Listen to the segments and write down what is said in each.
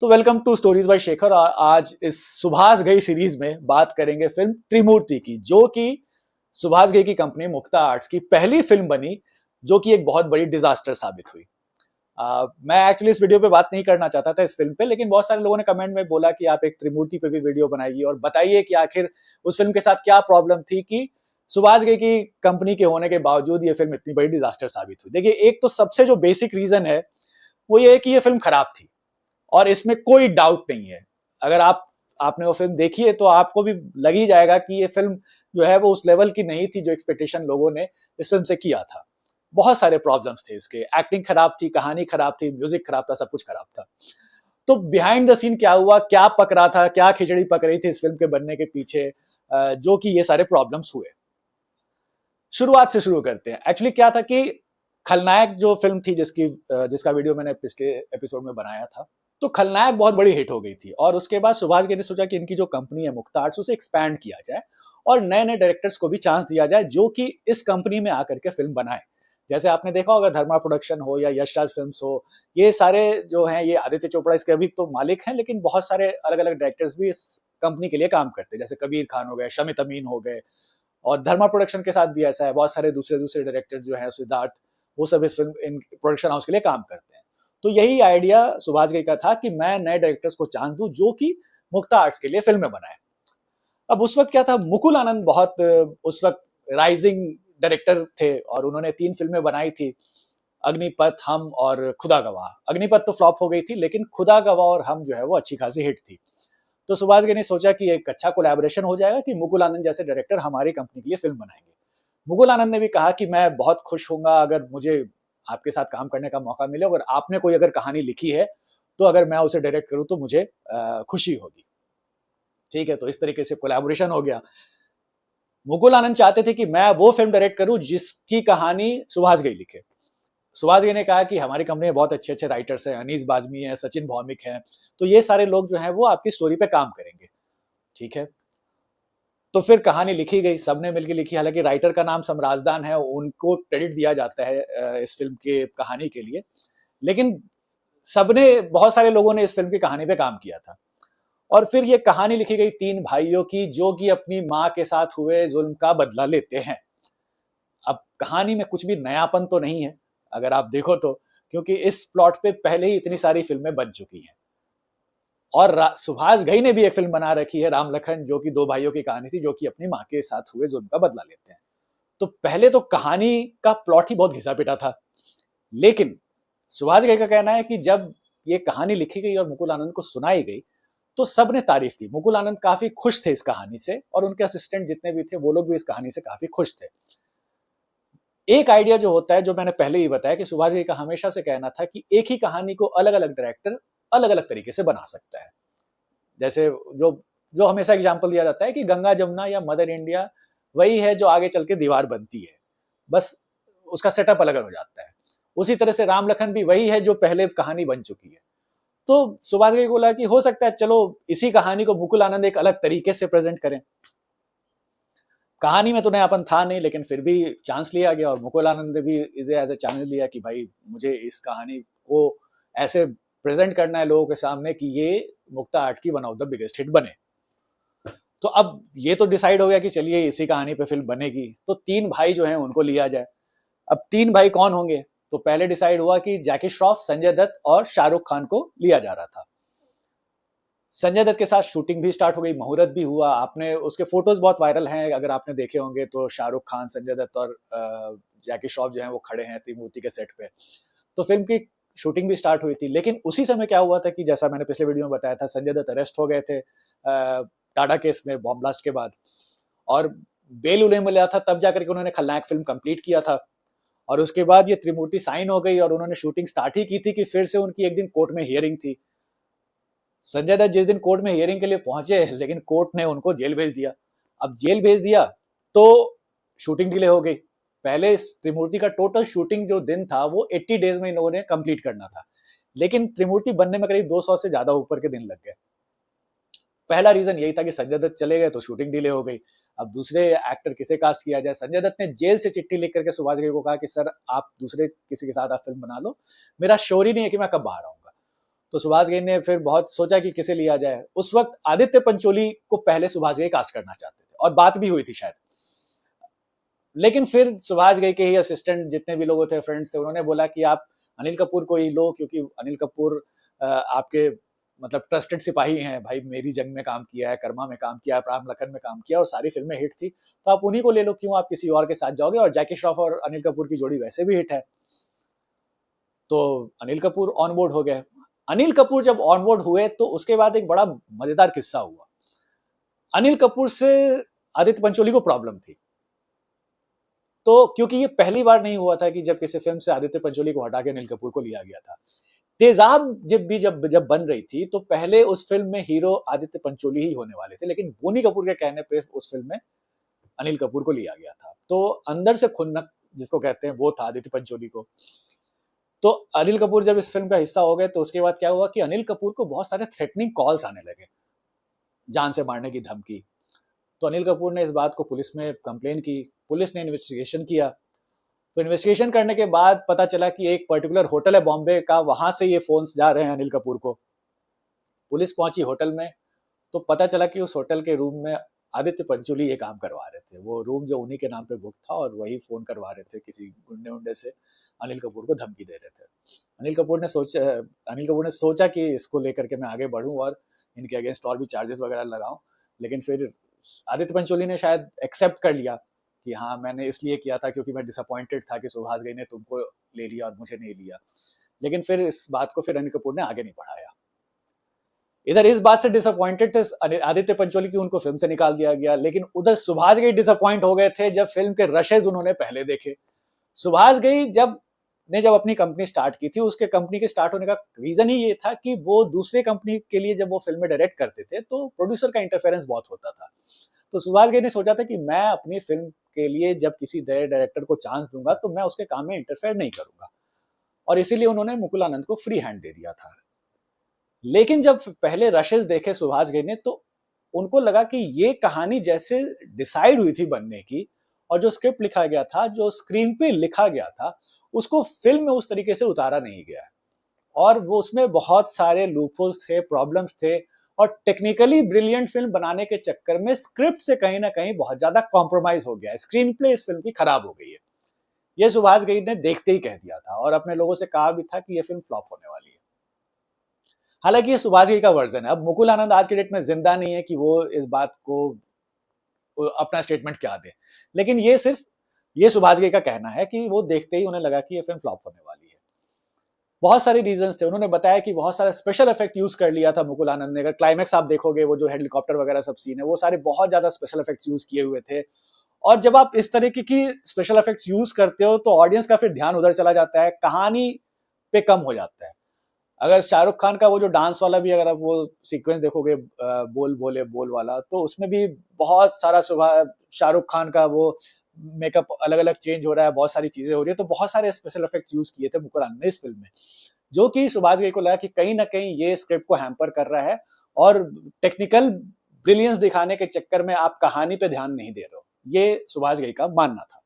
तो welcome to stories by Shekhar. आज इस सुभाष घई सीरीज में बात करेंगे फिल्म त्रिमूर्ति की, जो कि सुभाष घई की कंपनी मुक्ता आर्ट्स की पहली फिल्म बनी, जो कि एक बहुत बड़ी डिजास्टर साबित हुई। मैं एक्चुअली इस वीडियो पे बात नहीं करना चाहता था इस फिल्म पे, लेकिन बहुत सारे लोगों ने कमेंट में बोला कि आप एक त्रिमूर्ति पे भी वीडियो बनाइए और बताइए कि आखिर उस फिल्म के साथ क्या प्रॉब्लम थी कि सुभाष घई की कंपनी के होने के बावजूद ये फिल्म इतनी बड़ी डिजास्टर साबित हुई। देखिए, एक तो सबसे जो बेसिक रीजन है वो ये है कि ये फिल्म खराब थी और इसमें कोई डाउट नहीं है। अगर आपने वो फिल्म देखी है तो आपको भी लग ही जाएगा कि ये फिल्म जो है वो उस लेवल की नहीं थी जो एक्सपेक्टेशन लोगों ने इस फिल्म से किया था। बहुत सारे प्रॉब्लम्स थे इसके, एक्टिंग खराब थी, कहानी खराब थी, म्यूजिक खराब था, सब कुछ खराब था। तो बिहाइंड द सीन क्या हुआ, क्या पक रहा था, क्या खिचड़ी पक रही थी इस फिल्म के बनने के पीछे, जो कि ये सारे प्रॉब्लम्स हुए। शुरुआत से शुरू करते हैं। एक्चुअली क्या था कि खलनायक जो फिल्म थी जिसका वीडियो मैंने पिछले एपिसोड में बनाया था, तो खलनायक बहुत बड़ी हिट हो गई थी और उसके बाद सुभाष घई ने सोचा कि इनकी जो कंपनी है मुक्ता आर्ट्स, उसे एक्सपैंड किया जाए और नए नए डायरेक्टर्स को भी चांस दिया जाए जो कि इस कंपनी में आकर के फिल्म बनाए। जैसे आपने देखा होगा, धर्मा प्रोडक्शन हो या यश राज फिल्म्स हो, ये सारे जो हैं, ये आदित्य चोपड़ा इसके अभी तो मालिक हैं, लेकिन बहुत सारे अलग अलग डायरेक्टर्स भी इस कंपनी के लिए काम करते हैं। जैसे कबीर खान हो गए, शमित अमीन हो गए, और धर्मा प्रोडक्शन के साथ भी ऐसा है, बहुत सारे दूसरे दूसरे डायरेक्टर जो है, सिद्धार्थ, वो सब इस फिल्म इन प्रोडक्शन हाउस के लिए काम करते हैं। तो यही आइडिया सुभाष घई का था कि मैं नए डायरेक्टर्स को चांस दूं जो कि मुक्ता आर्ट्स के लिए फिल्में बनाए। अब उस वक्त क्या था, मुकुल आनंद बहुत उस वक्त राइजिंग डायरेक्टर थे और उन्होंने 3 फिल्में बनाई थी, अग्निपथ, हम और खुदा गवाह। अग्निपथ तो फ्लॉप हो गई थी, लेकिन खुदा गवाह और हम जो है वो अच्छी खासी हिट थी। तो सुभाष घई ने सोचा कि एक अच्छा कोलैबोरेशन हो जाएगा कि मुकुल आनंद जैसे डायरेक्टर हमारी कंपनी के लिए फिल्म बनाएंगे। मुकुल आनंद ने भी कहा कि मैं बहुत खुश होऊंगा अगर मुझे आपके साथ काम करने का मौका मिले, अगर आपने कोई अगर कहानी लिखी है तो अगर मैं उसे डायरेक्ट करूं तो मुझे खुशी होगी। ठीक है, तो इस तरीके से कोलैबोरेशन हो गया। मुकुल आनंद चाहते थे कि मैं वो फिल्म डायरेक्ट करूं जिसकी कहानी सुभाष घई लिखे। सुभाष घई ने कहा कि हमारी कंपनी में बहुत अच्छे अच्छे राइटर्स हैं, अनीस बाजमी है, सचिन भौमिक है, तो ये सारे लोग जो हैं वो आपकी स्टोरी पे काम करेंगे। ठीक है, तो फिर कहानी लिखी गई, सबने मिलकर लिखी। हालांकि राइटर का नाम समराजदान है, उनको क्रेडिट दिया जाता है इस फिल्म के कहानी के लिए, लेकिन सबने, बहुत सारे लोगों ने इस फिल्म की कहानी पे काम किया था। और फिर ये कहानी लिखी गई 3 भाइयों की, जो कि अपनी माँ के साथ हुए जुल्म का बदला लेते हैं। अब कहानी में कुछ भी नयापन तो नहीं है अगर आप देखो तो, क्योंकि इस प्लॉट पे पहले ही इतनी सारी फिल्में बन चुकी हैं। और सुभाष घई ने भी एक फिल्म बना रखी है, राम लखन, जो कि 2 भाइयों की कहानी थी, जो कि अपनी माँ के साथ हुए जुल्म का बदला लेते हैं। तो पहले तो कहानी का प्लॉट ही बहुत घिसा पिटा था, लेकिन सुभाष घई का कहना है कि जब ये कहानी लिखी गई और मुकुल आनंद को सुनाई गई तो सबने तारीफ की। मुकुल आनंद काफी खुश थे इस कहानी से और उनके असिस्टेंट जितने भी थे वो लोग भी इस कहानी से काफी खुश थे। एक आइडिया जो होता है, जो मैंने पहले ही बताया, कि सुभाष घई का हमेशा से कहना था कि एक ही कहानी को अलग अलग डायरेक्टर अलग अलग तरीके से बना सकता है। जैसे जो जो हमेशा एग्जाम्पल दिया जाता है कि गंगा जमुना या मदर इंडिया वही है जो आगे चल के दीवार बनती है, बस उसका सेटअप अलग हो जाता है। उसी तरह से राम लखन भी वही है जो पहले कहानी बन चुकी है। तो सुभाष घई को बोला कि हो सकता है चलो इसी कहानी को मुकुल आनंद एक अलग तरीके से प्रेजेंट करें। कहानी में तो नयापन था नहीं, लेकिन फिर भी चांस लिया गया और मुकुल आनंद ने भी इसे एज ए चैलेंज लिया कि भाई मुझे इस कहानी को ऐसे प्रेजेंट करना है लोगों के सामने कि ये मुक्ता आर्ट की one of the biggest hit बने। तो अब ये तो डिसाइड हो गया कि चलिए इसी कहानी पे फिल्म बनेगी, तो 3 भाई जो हैं उनको लिया जाए। अब 3 भाई कौन होंगे, तो पहले डिसाइड हुआ कि जैकी श्रॉफ, संजय दत्त और शाहरुख खान को लिया जा रहा था। संजय दत्त के साथ शूटिंग भी स्टार्ट हो गई, मुहूर्त भी हुआ। आपने उसके फोटोज बहुत वायरल हैं, अगर आपने देखे होंगे तो शाहरुख खान, संजय दत्त और जैकी श्रॉफ जो है वो खड़े हैं त्रिमूर्ति के सेट पे। तो फिल्म की शूटिंग भी स्टार्ट हुई थी, लेकिन उसी समय क्या हुआ था कि जैसा मैंने पिछले वीडियो में बताया था, संजय दत्त अरेस्ट हो गए थे टाटा केस में, बॉम्ब ब्लास्ट के बाद, और बेल उन्हें मिला था तब जाकर के उन्होंने खलनायक फिल्म कंप्लीट किया था। और उसके बाद ये त्रिमूर्ति साइन हो गई और उन्होंने शूटिंग स्टार्ट ही की थी कि फिर से उनकी एक दिन कोर्ट में हियरिंग थी। संजय दत्त जिस दिन कोर्ट में हियरिंग के लिए पहुंचे, लेकिन कोर्ट ने उनको जेल भेज दिया। अब जेल भेज दिया तो शूटिंग डिले हो गई। पहले इस त्रिमूर्ति का टोटल शूटिंग जो दिन था वो 80 डेज में इन लोगों ने कंप्लीट करना था, लेकिन त्रिमूर्ति बनने में करीब 200 से ज्यादा ऊपर के दिन लग गए। पहला रीजन यही था कि संजय दत्त चले गए तो शूटिंग डिले हो गई। अब दूसरे एक्टर किसे कास्ट किया जाए? संजय दत्त ने जेल से चिट्ठी लिख करके सुभाष को कहा कि सर आप दूसरे किसी के साथ आप फिल्म बना लो, मेरा श्योर ही नहीं है कि मैं कब बाहर आऊंगा। तो सुभाष घई ने फिर बहुत सोचा कि किसे लिया जाए। उस वक्त आदित्य पंचोली को पहले सुभाष घई कास्ट करना चाहते थे और बात भी हुई थी शायद, लेकिन फिर सुभाष घई के ही असिस्टेंट जितने भी लोग थे, फ्रेंड्स थे, उन्होंने बोला कि आप अनिल कपूर को ही लो, क्योंकि अनिल कपूर आपके मतलब ट्रस्टेड सिपाही हैं भाई, मेरी जंग में काम किया है, कर्मा में काम किया है, प्राण लखन में काम किया और सारी फिल्में हिट थी, तो आप उन्हीं को ले लो, क्यों आप किसी और के साथ जाओगे। और जैकी श्रॉफ और अनिल कपूर की जोड़ी वैसे भी हिट है। तो अनिल कपूर ऑन बोर्ड हो गए। अनिल कपूर जब ऑन बोर्ड हुए तो उसके बाद एक बड़ा मजेदार किस्सा हुआ। अनिल कपूर से आदित्य पंचोली को प्रॉब्लम थी, तो क्योंकि ये पहली बार नहीं हुआ था कि जब किसी फिल्म से आदित्य पंचोली को हटा के अनिल कपूर को लिया गया था। तेजाब जब बन रही थी तो पहले उस फिल्म में हीरो आदित्य पंचोली ही होने वाले थे, लेकिन बोनी कपूर के कहने पे उस फिल्म में अनिल कपूर को लिया गया था। तो अंदर से खुन्नक जिसको कहते हैं वो था आदित्य पंचोली को। तो अनिल कपूर जब इस फिल्म का हिस्सा हो गए तो उसके बाद क्या हुआ कि अनिल कपूर को बहुत सारे थ्रेटनिंग कॉल्स आने लगे, जान से मारने की धमकी। तो अनिल कपूर ने इस बात को पुलिस में कंप्लेन की, पुलिस ने इन्वेस्टिगेशन किया। तो इन्वेस्टिगेशन करने के बाद पता चला कि एक पर्टिकुलर होटल है बॉम्बे का, वहां से ये फोन्स जा रहे हैं अनिल कपूर को। पुलिस पहुंची होटल में तो पता चला कि उस होटल के रूम में आदित्य पंचोली ये काम करवा रहे थे। वो रूम जो उन्हीं के नाम पे बुक था और वही फोन करवा रहे थे किसी गुंडे उंडे से, अनिल कपूर को धमकी दे रहे थे। अनिल कपूर ने सोचा कि इसको लेकर के मैं आगे बढ़ूं और इनके अगेंस्ट और भी चार्जेस वगैरह लगाऊं, लेकिन फिर आदित्य पंचोली ने शायद एक्सेप्ट कर लिया कि हाँ मैंने इसलिए किया था क्योंकि मैं डिसअपॉइंटेड था कि सुभाष घई ने तुमको ले लिया और मुझे नहीं लिया। लेकिन फिर इस बात को फिर अनिल कपूर ने आगे नहीं बढ़ाया। इधर इस बात से डिसअपॉइंटेड थे आदित्य पंचोली की उनको फिल्म से निकाल दिया गया, लेकिन उधर सुभाष घई डिसअपॉइंट हो गए थे जब फिल्म के रशेज उन्होंने पहले देखे। सुभाष घई जब अपनी कंपनी स्टार्ट की थी, उसके कंपनी के स्टार्ट होने का रीजन ही ये था कि वो दूसरे कंपनी के लिए जब वो फिल्में डायरेक्ट करते थे तो प्रोड्यूसर का इंटरफेरेंस बहुत होता था। तो सुभाष घई ने सोचा था कि मैं अपनी फिल्म के लिए जब किसी नए डायरेक्टर को चांस दूंगा तो मैं उसके काम में इंटरफेयर नहीं करूंगा, और इसीलिए उन्होंने मुकुल आनंद को फ्री हैंड दे दिया था। लेकिन जब पहले रशेस देखे सुभाष घई ने तो उनको लगा कि ये कहानी जैसे डिसाइड हुई थी बनने की, और जो स्क्रिप्ट लिखा गया था, जो स्क्रीन पे लिखा गया था, उसको फिल्म में उस तरीके से उतारा नहीं गया, और वो उसमें बहुत सारे लूपहोल्स थे, प्रॉब्लम्स थे, और टेक्निकली ब्रिलियंट फिल्म बनाने के चक्कर में स्क्रिप्ट से कहीं ना कहीं बहुत ज्यादा कॉम्प्रोमाइज हो गया है। स्क्रीन प्ले इस फिल्म की खराब हो गई है। ये सुभाष घई ने देखते ही कह दिया था और अपने लोगों से कहा भी था कि ये फिल्म फ्लॉप होने वाली है। हालांकि ये सुभाष घई का वर्जन है। अब मुकुल आनंद आज के डेट में जिंदा नहीं है कि वो इस बात को अपना स्टेटमेंट क्या दे, लेकिन ये सुभाष घई का कहना है कि वो देखते ही उन्हें लगा कि ये फिल्म फ्लॉप होने वाली है। बहुत सारे रीजंस थे। उन्होंने बताया कि बहुत सारा स्पेशल इफेक्ट यूज कर लिया था मुकुल आनंद ने। अगर क्लाइमैक्स आप देखोगे, वो जो हेलीकॉप्टर वगैरह सब सीन है, वो सारे बहुत ज्यादा स्पेशल इफेक्ट्स यूज किए हुए थे। और जब आप इस तरीके की स्पेशल इफेक्ट्स यूज करते हो तो ऑडियंस का फिर ध्यान उधर चला जाता है, कहानी पे कम हो जाता है। अगर शाहरुख खान का वो जो डांस वाला भी अगर आप वो सीक्वेंस देखोगे, बोल बोले बोल वाला, तो उसमें भी बहुत सारा शाहरुख खान का वो मेकअप अलग अलग चेंज हो रहा है, बहुत सारी चीजें हो रही है। तो बहुत सारे स्पेशल इफेक्ट्स यूज किए थे मुकुल आनंद ने इस फिल्म में, जो कि सुभाष घई को लगा कि कहीं ना कहीं ये स्क्रिप्ट को हैम्पर कर रहा है और टेक्निकल ब्रिलियंस दिखाने के चक्कर में आप कहानी पे ध्यान नहीं दे रहे हो। ये सुभाष घई का मानना था।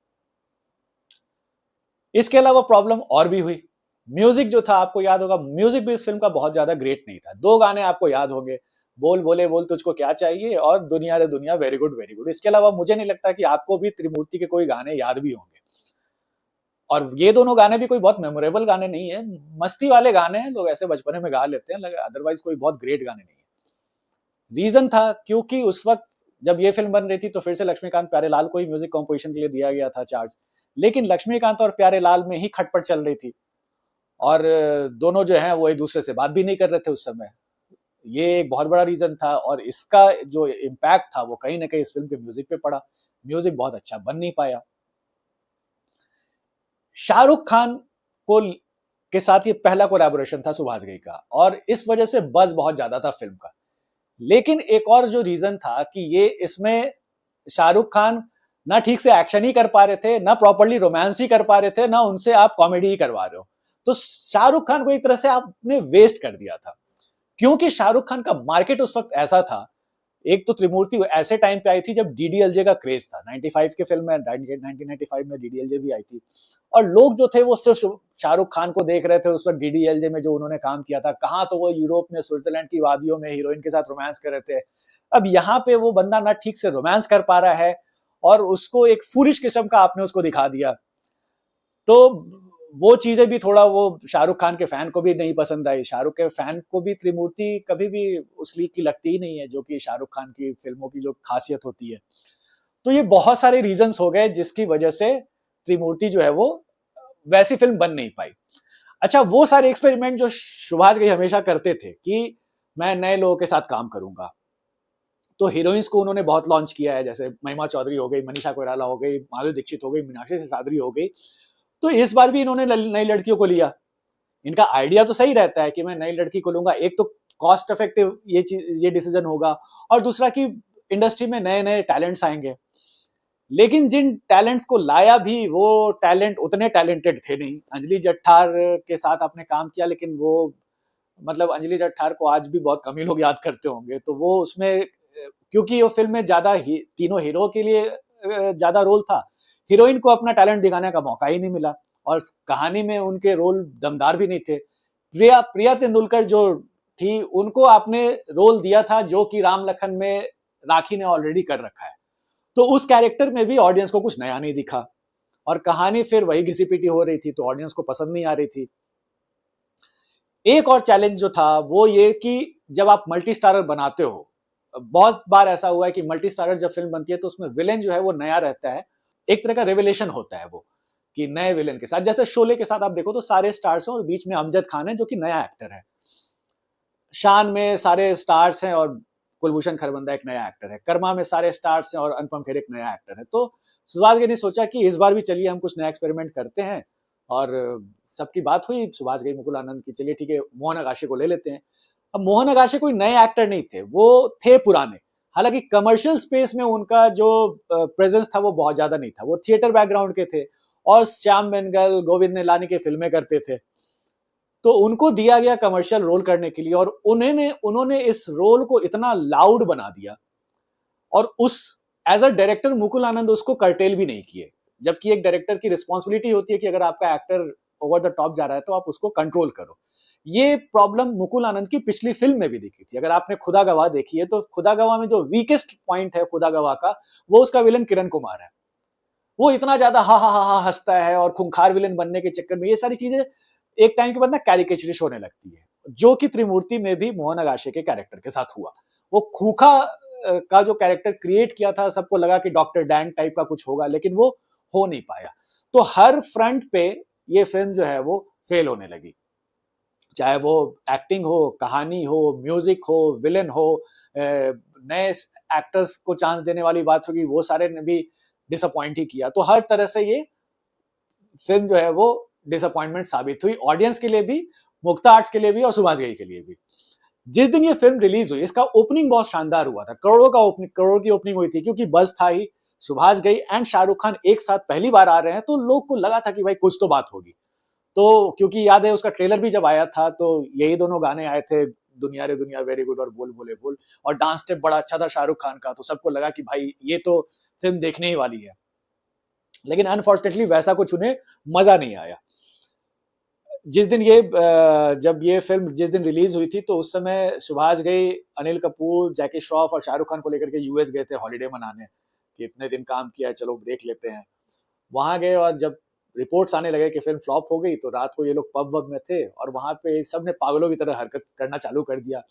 इसके अलावा प्रॉब्लम और भी हुई। म्यूजिक जो था, आपको याद होगा, म्यूजिक भी इस फिल्म का बहुत ज्यादा ग्रेट नहीं था। दो गाने आपको याद होंगे, बोल बोले बोल तुझको क्या चाहिए और दुनिया रे दुनिया वेरी गुड वेरी गुड। इसके अलावा मुझे नहीं लगता कि आपको भी त्रिमूर्ति के कोई गाने याद भी होंगे। और ये दोनों गाने भी कोई बहुत मेमोरेबल गाने नहीं है, मस्ती वाले गाने हैं, लोग ऐसे बचपने में गा लेते हैं, अदरवाइज कोई बहुत ग्रेट गाने नहीं है। रीजन था क्योंकि उस वक्त जब ये फिल्म बन रही थी तो फिर से लक्ष्मीकांत प्यारेलाल को ही म्यूजिक कंपोजिशन के लिए दिया गया था चार्ज, लेकिन लक्ष्मीकांत और प्यारेलाल में ही खटपट चल रही थी और दोनों जो हैं वो एक दूसरे से बात भी नहीं कर रहे थे उस समय। ये एक बहुत बड़ा रीजन था और इसका जो इम्पैक्ट था वो कहीं ना कहीं इस फिल्म के म्यूजिक पे पड़ा। म्यूजिक बहुत अच्छा बन नहीं पाया। शाहरुख खान को के साथ ये पहला कोलैबोरेशन था सुभाष घई का और इस वजह से बज बहुत ज्यादा था फिल्म का। लेकिन एक और जो रीजन था कि ये इसमें शाहरुख खान ना ठीक से एक्शन ही कर पा रहे थे, ना प्रॉपर्ली रोमांस ही कर पा रहे थे, ना उनसे आप कॉमेडी ही करवा रहे हो। तो शाहरुख खान को एक तरह से आपने वेस्ट कर दिया था, क्योंकि शाहरुख खान का मार्केट उस वक्त ऐसा था, एक तो त्रिमूर्ति ऐसे टाइम पे आई थी जब डीडीएलजे का क्रेज था, 95 के फिल्म में, 1995 में डीडीएलजे भी आई थी, और लोग जो थे वो सिर्फ शाहरुख खान को देख रहे थे उस वक्त डीडीएलजे में जो उन्होंने काम किया था। कहाँ तो वो यूरोप में स्विट्जरलैंड की वादियों में हीरोइन के साथ रोमांस कर रहे थे, अब यहाँ पे वो बंदा ना ठीक से रोमांस कर पा रहा है और उसको एक फूरिश किस्म का आपने उसको दिखा दिया। तो वो चीजें भी थोड़ा वो शाहरुख खान के फैन को भी नहीं पसंद आई। शाहरुख के फैन को भी त्रिमूर्ति कभी भी उस लीग की लगती ही नहीं है जो कि शाहरुख खान की फिल्मों की जो खासियत होती है। तो ये बहुत सारे रीजंस हो गए जिसकी वजह से त्रिमूर्ति जो है वो वैसी फिल्म बन नहीं पाई। अच्छा, वो सारे एक्सपेरिमेंट जो सुभाष घई हमेशा करते थे कि मैं नए लोगों के साथ काम करूंगा, तो हीरोइंस को उन्होंने बहुत लॉन्च किया है, जैसे महिमा चौधरी हो गई, मनीषा कोइराला हो गई, माधुरी दीक्षित हो गई, मीनाक्षी सिसाद्री हो गई। तो इस बार भी इन्होंने नई लड़कियों को लिया। इनका आइडिया तो सही रहता है कि मैं नई लड़की को लूंगा, एक तो कॉस्ट इफेक्टिव ये डिसीजन होगा, और दूसरा कि इंडस्ट्री में नए नए टैलेंट्स आएंगे। लेकिन जिन टैलेंट्स को लाया भी वो टैलेंट उतने टैलेंटेड थे नहीं। अंजलि जट्ठार के साथ आपने काम किया, लेकिन वो मतलब अंजलि जट्ठार को आज भी बहुत कम ही लोग याद करते होंगे। तो वो उसमें क्योंकि वो फिल्म में ज्यादा तीनों हीरो के लिए ज्यादा रोल था, हीरोइन को अपना टैलेंट दिखाने का मौका ही नहीं मिला, और कहानी में उनके रोल दमदार भी नहीं थे। प्रिया तेंदुलकर जो थी उनको आपने रोल दिया था जो कि राम लखन में राखी ने ऑलरेडी कर रखा है, तो उस कैरेक्टर में भी ऑडियंस को कुछ नया नहीं दिखा, और कहानी फिर वही घिसी पिटी हो रही थी, तो ऑडियंस को पसंद नहीं आ रही थी। एक और चैलेंज जो था वो ये कि जब आप मल्टी स्टारर बनाते हो, बहुत बार ऐसा हुआ है कि मल्टी स्टारर जब फिल्म बनती है तो उसमें विलेन जो है वो नया रहता है, एक तरह का रेवलेशन होता है वो कि नए विलेन के साथ। जैसे शोले के साथ आप देखो तो सारे स्टार्स हैं और बीच में अमजद खान है जो कि नया एक्टर है। शान में सारे स्टार्स हैं और कुलभूषण खरबंदा एक नया एक्टर है। कर्मा में सारे स्टार्स हैं और अनुपम खेर एक नया एक्टर है। तो सुभाष घई ने सोचा कि इस बार भी चलिए हम कुछ नया एक्सपेरिमेंट करते हैं, और सबकी बात हुई सुभाष घई मुकुल आनंद की, चलिए ठीक है मोहन अगाशे को ले लेते हैं। अब मोहन अगाशे कोई नए एक्टर नहीं थे, वो थे पुराने, हालांकि कमर्शियल स्पेस में उनका जो प्रेजेंस था वो बहुत ज्यादा नहीं था, वो थिएटर बैकग्राउंड के थे और श्याम बेनेगल, गोविंद निहलानी की फिल्में करते थे। तो उनको दिया गया कमर्शियल रोल करने के लिए, और उन्होंने इस रोल को इतना लाउड बना दिया, और उस एज अ डायरेक्टर मुकुल आनंद उसको कर्टेल भी नहीं किए, जबकि एक डायरेक्टर की रिस्पॉन्सिबिलिटी होती है कि अगर आपका एक्टर ओवर द टॉप जा रहा है तो आप उसको कंट्रोल करो। ये प्रॉब्लम मुकुल आनंद की पिछली फिल्म में भी दिखी थी। अगर आपने खुदा गवाह देखी है तो खुदा गवाह में जो वीकेस्ट पॉइंट है खुदा गवाह का, वो उसका विलन किरण कुमार है। वो इतना ज्यादा हा हा हा हा हंसता है और खूंखार विलन बनने के चक्कर में ये सारी चीजें एक टाइम के बाद ना कैरिकेचरिश होने लगती है, जो कि त्रिमूर्ति में भी मोहन अगाशे के कैरेक्टर के साथ हुआ। वो खूखा का जो कैरेक्टर क्रिएट किया था, सबको लगा कि डॉक्टर डैंग टाइप का कुछ होगा, लेकिन वो हो नहीं पाया। तो हर फ्रंट पे ये फिल्म जो है वो फेल होने लगी, चाहे वो एक्टिंग हो, कहानी हो, म्यूजिक हो, विलेन हो, नए एक्टर्स को चांस देने वाली बात होगी, वो सारे ने भी डिसअपॉइंट ही किया। तो हर तरह से ये फिल्म जो है वो डिसअपॉइंटमेंट साबित हुई, ऑडियंस के लिए भी, मुक्ता आर्ट्स के लिए भी और सुभाष घई के लिए भी। जिस दिन ये फिल्म रिलीज हुई, इसका ओपनिंग बहुत शानदार हुआ था, करोड़ों की ओपनिंग हुई थी, क्योंकि बस था ही, सुभाष घई एंड शाहरुख खान एक साथ पहली बार आ रहे हैं, तो लोग को लगा था कि भाई कुछ तो बात होगी। तो क्योंकि याद है उसका ट्रेलर भी जब आया था तो यही दोनों गाने आए थे, दुनिया रे दुनिया वेरी गुड और बोल बोले बोल, और डांस स्टेप बड़ा अच्छा था शाहरुख खान का, तो सबको लगा कि भाई ये तो फिल्म देखने ही वाली है। लेकिन अनफॉर्चुनेटली वैसा कुछ उन्हें मजा नहीं आया। जिस दिन ये जब ये फिल्म जिस दिन रिलीज हुई थी तो उस समय सुभाष घई, अनिल कपूर, जैकी श्रॉफ और शाहरुख खान को लेकर के यूएस गए थे हॉलीडे मनाने, कि इतने दिन काम किया है चलो ब्रेक लेते हैं। वहां गए और जब रिपोर्ट्स आने लगे कि फिल्म फ्लॉप हो गई, तो रात को ये लोग पब वब में थे और वहां पे सब ने पागलों की तरह हरकत करना चालू कर दिया।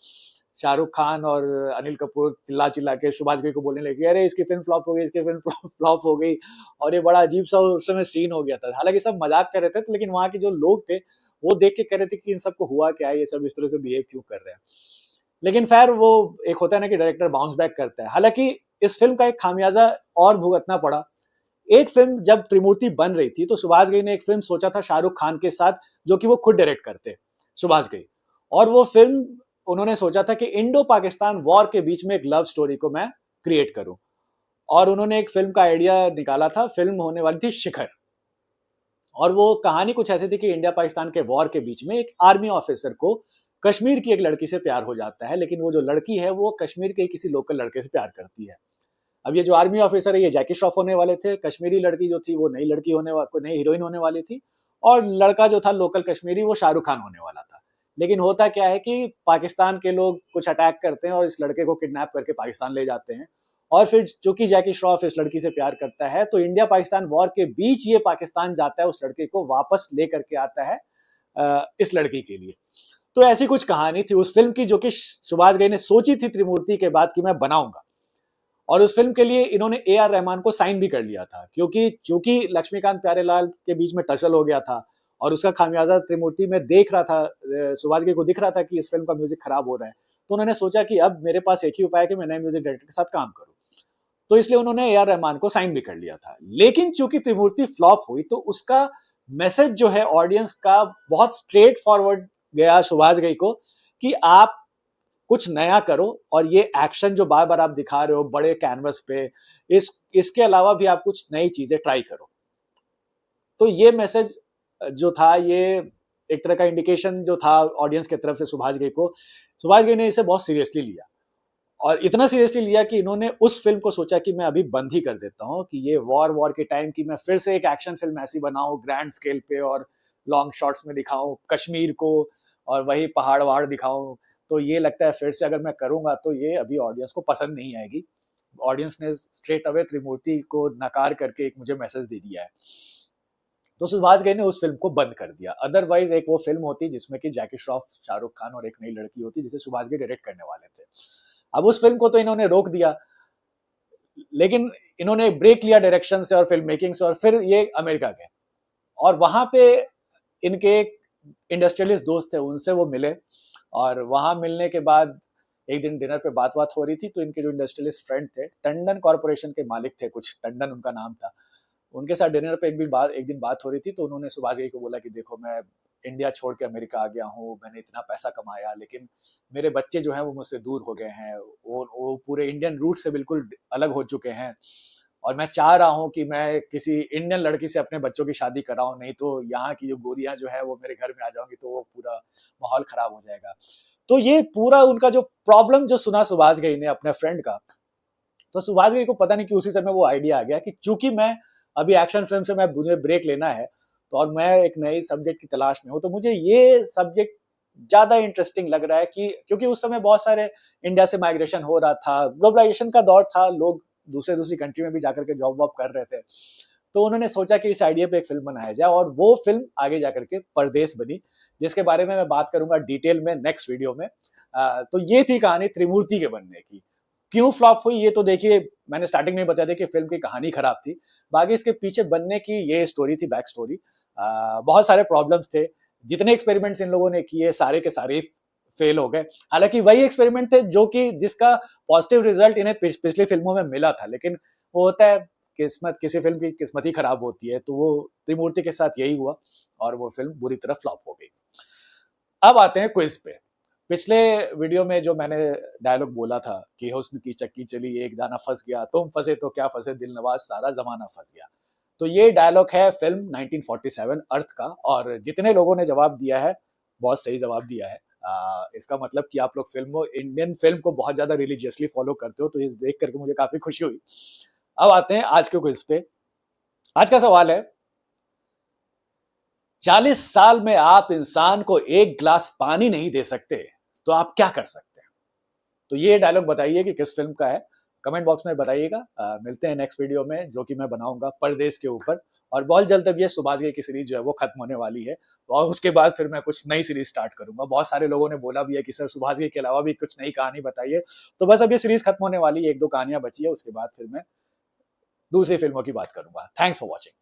शाहरुख खान और अनिल कपूर चिल्ला चिल्ला के सुभाष घई को बोलने लगे, अरे इसकी फिल्म फ्लॉप हो गई, इसकी फिल्म फ्लॉप हो गई। और ये बड़ा अजीब सा उस समय सीन हो गया था। हालांकि सब मजाक कर रहे थे, लेकिन वहां के जो लोग थे वो देख के कह रहे थे कि इन सबको हुआ क्या है, ये सब इस तरह से बिहेव क्यों कर रहे हैं। लेकिन खैर वो एक होता है ना कि डायरेक्टर बाउंस बैक करता है। हालांकि इस फिल्म का एक खामियाजा और भुगतना पड़ा। एक फिल्म जब त्रिमूर्ति बन रही थी तो सुभाष घई ने एक फिल्म सोचा था शाहरुख खान के साथ, जो कि वो खुद डायरेक्ट करते सुभाष घई, और वो फिल्म उन्होंने सोचा था कि इंडो पाकिस्तान वॉर के बीच में एक लव स्टोरी को मैं क्रिएट करूं, और उन्होंने एक फिल्म का आइडिया निकाला था। फिल्म होने वाली थी शिखर, और वो कहानी कुछ ऐसी थी कि इंडिया पाकिस्तान के वॉर के बीच में एक आर्मी ऑफिसर को कश्मीर की एक लड़की से प्यार हो जाता है, लेकिन वो जो लड़की है वो कश्मीर के किसी लोकल लड़के से प्यार करती है। अब ये जो आर्मी ऑफिसर है ये जैकी श्रॉफ होने वाले थे, कश्मीरी लड़की जो थी वो नई लड़की नई हीरोइन होने वाली थी, और लड़का जो था लोकल कश्मीरी वो शाहरुख खान होने वाला था। लेकिन होता क्या है कि पाकिस्तान के लोग कुछ अटैक करते हैं और इस लड़के को किडनैप करके पाकिस्तान ले जाते हैं, और फिर चूंकि जैकी श्रॉफ इस लड़की से प्यार करता है तो इंडिया पाकिस्तान वॉर के बीच ये पाकिस्तान जाता है, उस लड़के को वापस ले करके आता है इस लड़की के लिए। तो ऐसी कुछ कहानी थी उस फिल्म की, जो कि सुभाष घई ने सोची थी त्रिमूर्ति के बाद कि मैं बनाऊंगा, और उस फिल्म के लिए इन्होंने A.R. रहमान को साइन भी कर लिया था, क्योंकि चूंकि लक्ष्मीकांत प्यारेलाल के बीच में टसल हो गया था और उसका खामियाजा त्रिमूर्ति में देख रहा था, सुभाष घई को दिख रहा था कि इस फिल्म का म्यूजिक खराब हो रहा है, तो उन्होंने सोचा कि अब मेरे पास एक ही उपाय है कि मैं नए म्यूजिक डायरेक्टर के साथ काम करूं। तो इसलिए उन्होंने A.R. रहमान को साइन भी कर लिया था। लेकिन चूंकि त्रिमूर्ति फ्लॉप हुई तो उसका मैसेज जो है ऑडियंस का बहुत स्ट्रेट फॉरवर्ड गया सुभाष घई को, कि आप कुछ नया करो, और ये एक्शन जो बार बार आप दिखा रहे हो बड़े कैनवस पे, इसके अलावा भी आप कुछ नई चीजें ट्राई करो। तो ये मैसेज जो था, ये एक तरह का इंडिकेशन जो था ऑडियंस की तरफ से सुभाष घई को, सुभाष घई ने इसे बहुत सीरियसली लिया, और इतना सीरियसली लिया कि इन्होंने उस फिल्म को सोचा कि मैं अभी बंद ही कर देता हूँ, कि ये वॉर के टाइम की मैं फिर से एक एक्शन फिल्म ऐसी बनाऊं ग्रैंड स्केल पे और लॉन्ग शॉट्स में दिखाऊं कश्मीर को, और वही पहाड़ वहाड़ दिखाऊं। तो ये लगता है फिर से अगर मैं करूंगा तो ये अभी ऑडियंस को पसंद नहीं आएगी। ऑडियंस ने स्ट्रेट अवे त्रिमूर्ति को नकार करके एक मुझे मैसेज दे दिया है। तो सुभाष घई ने उस फिल्म को बंद कर दिया। अदरवाइज एक वो फिल्म होती जिसमें कि जैकी श्रॉफ, शाहरुख खान और एक नई लड़की होती, जिसे सुभाष घई डायरेक्ट करने वाले थे। अब उस फिल्म को तो इन्होंने रोक दिया, लेकिन इन्होंने ब्रेक लिया डायरेक्शन से और फिल्म मेकिंग से, और फिर ये अमेरिका गए, और वहां पे इनके एक इंडस्ट्रियलिस्ट दोस्त थे, उनसे वो मिले, और वहां मिलने के बाद एक दिन डिनर पे बात हो रही थी, तो इनके जो इंडस्ट्रियलिस्ट फ्रेंड थे, टंडन कॉर्पोरेशन के मालिक थे कुछ, टंडन उनका नाम था, उनके साथ डिनर पे एक दिन बात हो रही थी, तो उन्होंने सुभाष घई को बोला कि देखो मैं इंडिया छोड़ के अमेरिका आ गया हूँ, मैंने इतना पैसा कमाया, लेकिन मेरे बच्चे जो हैं वो मुझसे दूर हो गए हैं, वो पूरे इंडियन रूट से बिल्कुल अलग हो चुके हैं, और मैं चाह रहा हूँ कि मैं किसी इंडियन लड़की से अपने बच्चों की शादी कराऊं, नहीं तो यहाँ की जो गोरियां जो है वो मेरे घर में आ जाऊंगी तो वो पूरा माहौल खराब हो जाएगा। तो ये पूरा उनका जो प्रॉब्लम जो सुना सुभाष घई ने अपने फ्रेंड का, तो सुभाष घई को पता नहीं कि उसी समय वो आइडिया आ गया कि चूंकि मैं अभी एक्शन फिल्म से मुझे ब्रेक लेना है, तो और मैं एक नई सब्जेक्ट की तलाश में हूँ, तो मुझे ये सब्जेक्ट ज्यादा इंटरेस्टिंग लग रहा है, कि क्योंकि उस समय बहुत सारे इंडिया से माइग्रेशन हो रहा था, ग्लोबलाइजेशन का दौर था, लोग दूसरी कंट्री में भी जाकर के जॉब वॉब कर रहे थे, तो उन्होंने सोचा कि इस आइडिया पे एक फिल्म बनाया जाए, और वो फिल्म आगे जाकर के परदेश बनी, जिसके बारे में मैं बात करूंगा डिटेल में नेक्स्ट वीडियो में। तो ये थी कहानी त्रिमूर्ति के बनने की। क्यों फ्लॉप हुई ये तो देखिए, मैंने स्टार्टिंग में बता दिया कि फिल्म की कहानी खराब थी, बाकी इसके पीछे बनने की ये स्टोरी थी, बैक स्टोरी। बहुत सारे प्रॉब्लम्स थे, जितने एक्सपेरिमेंट्स इन लोगों ने किए सारे के सारे फेल हो गए। हालांकि वही एक्सपेरिमेंट थे जो कि जिसका पॉजिटिव रिजल्ट इन्हें पिछली फिल्मों में मिला था, लेकिन वो होता है किस्मत, किसी फिल्म की किस्मत ही खराब होती है, तो वो त्रिमूर्ति के साथ यही हुआ, और वो फिल्म बुरी तरह फ्लॉप हो गई। अब आते हैं क्विज पे। पिछले वीडियो में जो मैंने डायलॉग बोला था कि हुस्न की चक्की चली एक दाना फंस गया, तुम फंसे तो क्या फंसे दिल नवाज सारा जमाना फंस गया, तो ये डायलॉग है फिल्म 1947 अर्थ का, और जितने लोगों ने जवाब दिया है बहुत सही जवाब दिया है। इसका मतलब कि आप लोग इंडियन फिल्म को बहुत ज्यादा रिलीजियसली फॉलो करते हो, तो ये देख करके मुझे काफी खुशी हुई। अब आते हैं आज के क्विज पे। आज का सवाल है, 40 साल में आप इंसान को एक ग्लास पानी नहीं दे सकते, तो आप क्या कर सकते हैं? तो ये डायलॉग बताइए कि किस फिल्म का है, कमेंट बॉक्स में बताइएगा। मिलते हैं नेक्स्ट वीडियो में, जो कि मैं बनाऊंगा परदेश के ऊपर, और बहुत जल्द अब ये सुभाष घई की सीरीज जो है वो खत्म होने वाली है, और उसके बाद फिर मैं कुछ नई सीरीज स्टार्ट करूंगा। बहुत सारे लोगों ने बोला भी है कि सर सुभाष घई के अलावा भी कुछ नई कहानी बताइए, तो बस अब ये सीरीज खत्म होने वाली है, 1-2 कहानियां बची है, उसके बाद फिर मैं दूसरी फिल्मों की बात करूंगा। Thanks for watching.